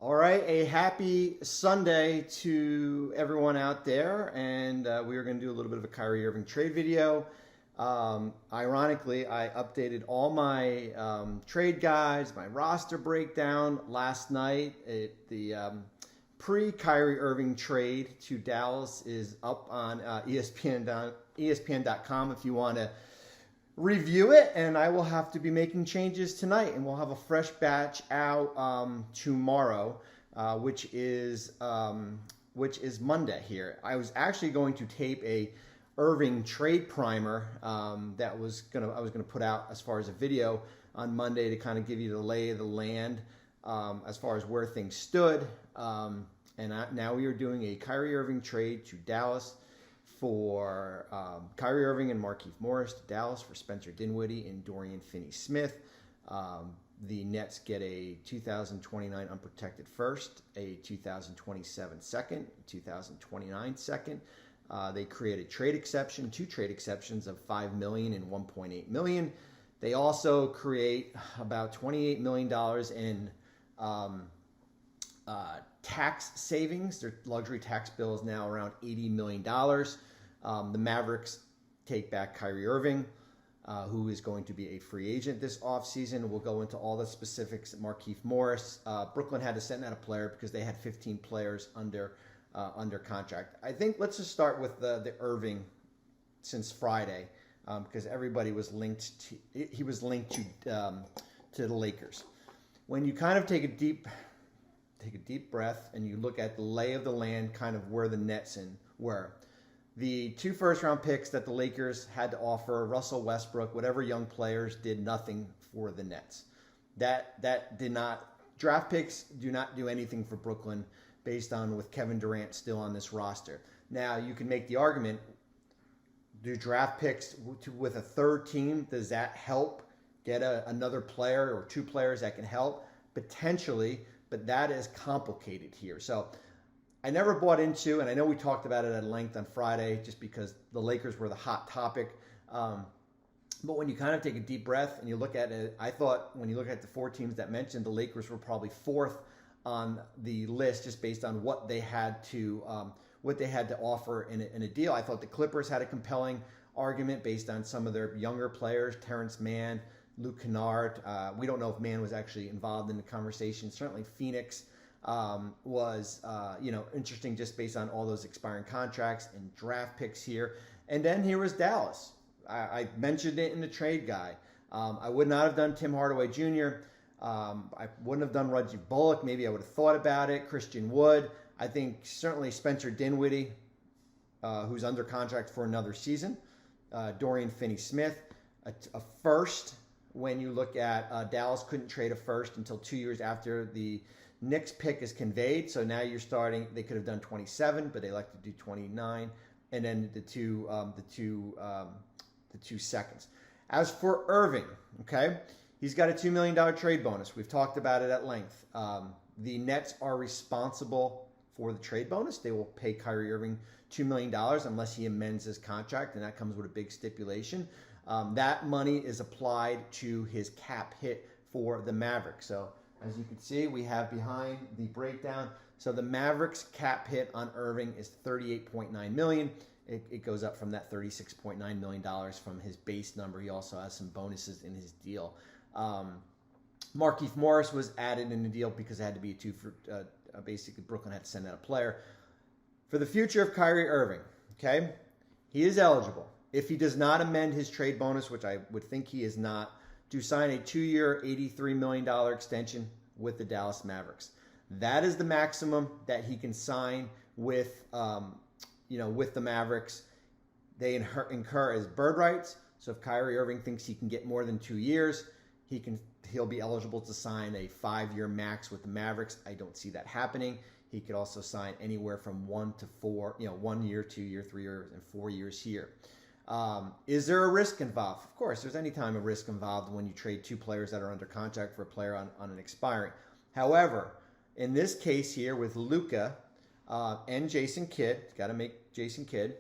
All right, a happy Sunday to everyone out there, and we are going to do a little bit of a Kyrie Irving trade video. Ironically, I updated all my trade guides, my roster breakdown last night. The pre-Kyrie Irving trade to Dallas is up on ESPN.com if you want to review it, and I will have to be making changes tonight, and we'll have a fresh batch out tomorrow, which is Monday here. I was actually going to tape a Irving trade primer that I was gonna put out as far as a video on Monday to kind of give you the lay of the land as far as where things stood. Now we are doing a Kyrie Irving trade to Dallas for Kyrie Irving and Markieff Morris to Dallas for Spencer Dinwiddie and Dorian Finney-Smith. The Nets get a 2029 unprotected first, a 2027 second, 2029 second. They create a trade exception, two trade exceptions of $5 million and $1.8 million. They also create about $28 million in tax savings. Their luxury tax bill is now around $80 million. The Mavericks take back Kyrie Irving, who is going to be a free agent this offseason. We'll go into all the specifics. Markieff Morris. Brooklyn had to send out a player because they had 15 players under contract. I think let's just start with the Irving since Friday, because everybody was linked to. He was linked to the Lakers. When you kind of take a deep breath and you look at the lay of the land, kind of where the Nets were. The two first-round picks that the Lakers had to offer, Russell Westbrook, whatever young players, did nothing for the Nets. That did not. Draft picks do not do anything for Brooklyn based on with Kevin Durant still on this roster. Now, you can make the argument, do draft picks with a third team, does that help get another player or two players that can help? Potentially, but that is complicated here. So I never bought into, and I know we talked about it at length on Friday just because the Lakers were the hot topic. But when you kind of take a deep breath and you look at it, I thought when you look at the four teams that mentioned, the Lakers were probably fourth on the list just based on what they had to offer in a deal. I thought the Clippers had a compelling argument based on some of their younger players, Terrence Mann, Luke Kennard. We don't know if Mann was actually involved in the conversation. Certainly Phoenix was interesting just based on all those expiring contracts and draft picks here. And then here was Dallas. I mentioned it in the trade guide. I would not have done Tim Hardaway Jr. I wouldn't have done Reggie Bullock. Maybe I would have thought about it. Christian Wood. I think certainly Spencer Dinwiddie, who's under contract for another season. Dorian Finney-Smith. A first. When you look at Dallas couldn't trade a first until 2 years after the Knicks pick is conveyed. So now you're starting. They could have done 27, but they like to do 29, and then the two seconds. As for Irving, okay, he's got a $2 million trade bonus. We've talked about it at length. The Nets are responsible for the trade bonus. They will pay Kyrie Irving $2 million unless he amends his contract, and that comes with a big stipulation. That money is applied to his cap hit for the Mavericks. So as you can see, we have behind the breakdown. So the Mavericks cap hit on Irving is $38.9 million. It goes up from that $36.9 million from his base number. He also has some bonuses in his deal. Markieff Morris was added in the deal because it had to be a two for basically Brooklyn had to send out a player. For the future of Kyrie Irving, okay, he is eligible. If he does not amend his trade bonus, which I would think he is not, to sign a 2-year, $83 million extension with the Dallas Mavericks. That is the maximum that he can sign with the Mavericks. They incur as bird rights. So if Kyrie Irving thinks he can get more than 2 years, he'll be eligible to sign a 5-year max with the Mavericks. I don't see that happening. He could also sign anywhere from 1 to 4, 1 year, 2 year, 3 years, and 4 years here. Is there a risk involved? Of course, there's any time a risk involved when you trade two players that are under contract for a player on an expiring. However, in this case here with Luka and Jason Kidd, got to make Jason Kidd,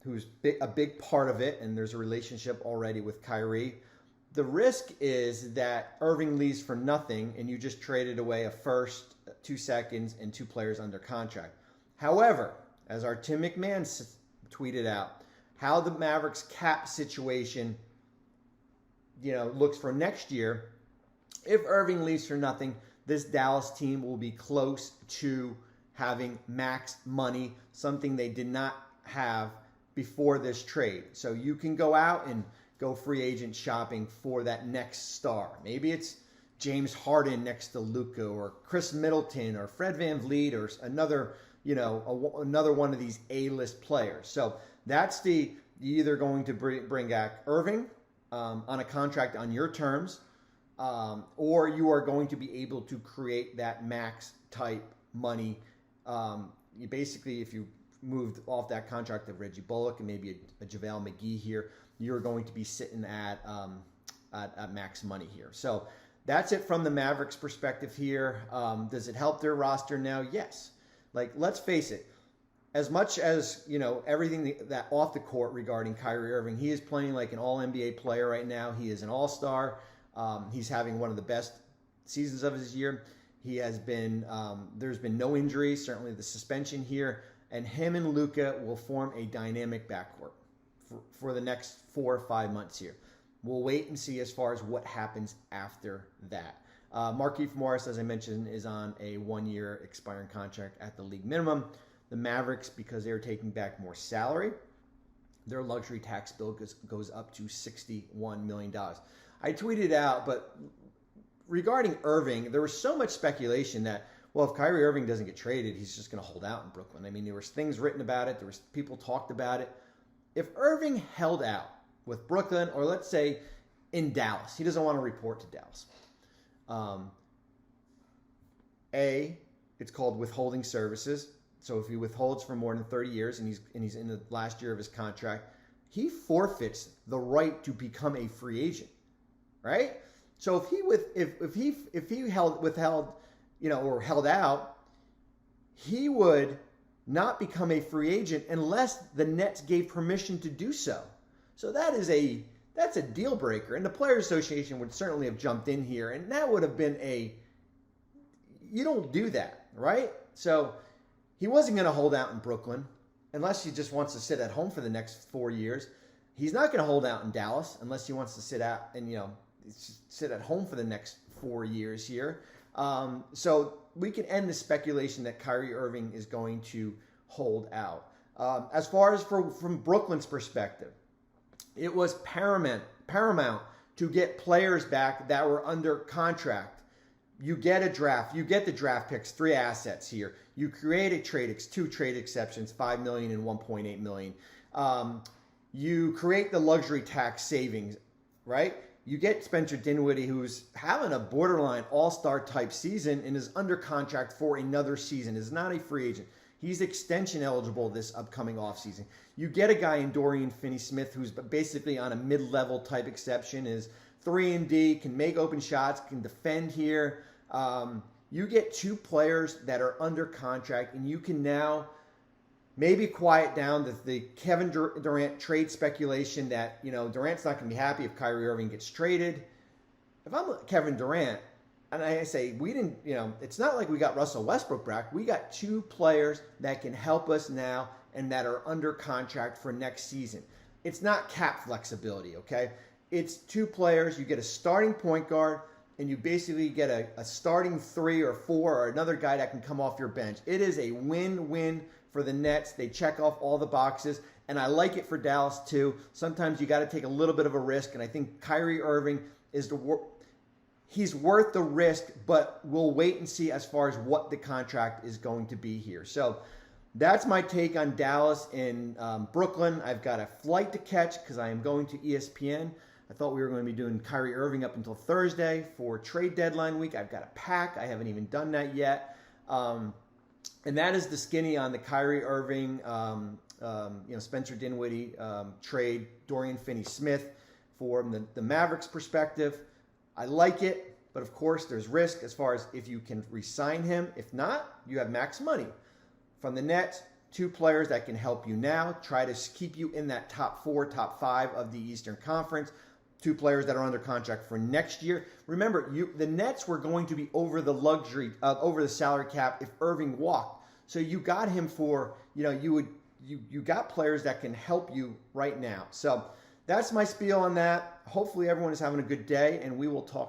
who's a big part of it, and there's a relationship already with Kyrie. the risk is that Irving leaves for nothing and you just traded away a first, 2 seconds, and 2 players under contract. However, as our Tim McMahon tweeted out, how the Mavericks cap situation, looks for next year, if Irving leaves for nothing, this Dallas team will be close to having max money, something they did not have before this trade. So you can go out and go free agent shopping for that next star. Maybe it's James Harden next to Luka, or Chris Middleton, or Fred VanVleet, or another, another one of these A-list players. So that's you're either going to bring back Irving on a contract on your terms, or you are going to be able to create that max type money. You basically, if you moved off that contract of Reggie Bullock and maybe a JaVale McGee here, you're going to be sitting at max money here. So that's it from the Mavericks perspective here. Does it help their roster now? Yes. Let's face it. As much as, everything that off the court regarding Kyrie Irving, he is playing like an all-NBA player right now. He is an all-star. He's having one of the best seasons of his year. He has been, there's been no injuries, certainly the suspension here, and him and Luka will form a dynamic backcourt for the next 4 or 5 months here. We'll wait and see as far as what happens after that. Markieff Morris, as I mentioned, is on a 1-year expiring contract at the league minimum. The Mavericks, because they're taking back more salary, their luxury tax bill goes up to $61 million. I tweeted out, but regarding Irving, there was so much speculation that, well, if Kyrie Irving doesn't get traded, he's just going to hold out in Brooklyn. I mean, there was things written about it. There was people talked about it. If Irving held out with Brooklyn, or let's say in Dallas, he doesn't want to report to Dallas. It's called withholding services. So if he withholds for more than 30 years and he's in the last year of his contract, he forfeits the right to become a free agent, right? So if he withheld, or held out, he would not become a free agent unless the Nets gave permission to do so. So that's a deal breaker, and the Players Association would certainly have jumped in here, and that would have been you don't do that, right? So he wasn't going to hold out in Brooklyn unless he just wants to sit at home for the next 4 years. He's not going to hold out in Dallas unless he wants to sit out and sit at home for the next 4 years here. So we can end the speculation that Kyrie Irving is going to hold out. As far as from Brooklyn's perspective, it was paramount to get players back that were under contract. You get a draft. You get the draft picks, 3 assets here. You create a 2 trade exceptions, $5 million and $1.8 million. You create the luxury tax savings, right? You get Spencer Dinwiddie, who's having a borderline all-star type season and is under contract for another season, is not a free agent. He's extension eligible this upcoming offseason. You get a guy in Dorian Finney-Smith who's basically on a mid-level type exception, is 3-and-D, can make open shots, can defend here. You get 2 players that are under contract, and you can now maybe quiet down the Kevin Durant trade speculation that, Durant's not going to be happy if Kyrie Irving gets traded. If I'm Kevin Durant, and I say, we didn't, it's not like we got Russell Westbrook back. We got 2 players that can help us now and that are under contract for next season. It's not cap flexibility, okay? It's 2 players. You get a starting point guard, and you basically get a starting 3 or 4 or another guy that can come off your bench. It is a win-win for the Nets. They check off all the boxes, and I like it for Dallas too. Sometimes you got to take a little bit of a risk, and I think Kyrie Irving he's worth the risk, but we'll wait and see as far as what the contract is going to be here. So that's my take on Dallas and Brooklyn. I've got a flight to catch because I am going to ESPN. I thought we were going to be doing Kyrie Irving up until Thursday for trade deadline week. I've got a pack. I haven't even done that yet. And that is the skinny on the Kyrie Irving, Spencer Dinwiddie trade, Dorian Finney-Smith from the Mavericks perspective. I like it, but of course there's risk as far as if you can re-sign him. If not, you have max money. From the Nets, 2 players that can help you now, try to keep you in that top 4, top 5 of the Eastern Conference. two players that are under contract for next year. Remember, the Nets were going to be over the salary cap if Irving walked. So you got him for, you got players that can help you right now. So that's my spiel on that. Hopefully everyone is having a good day, and we will talk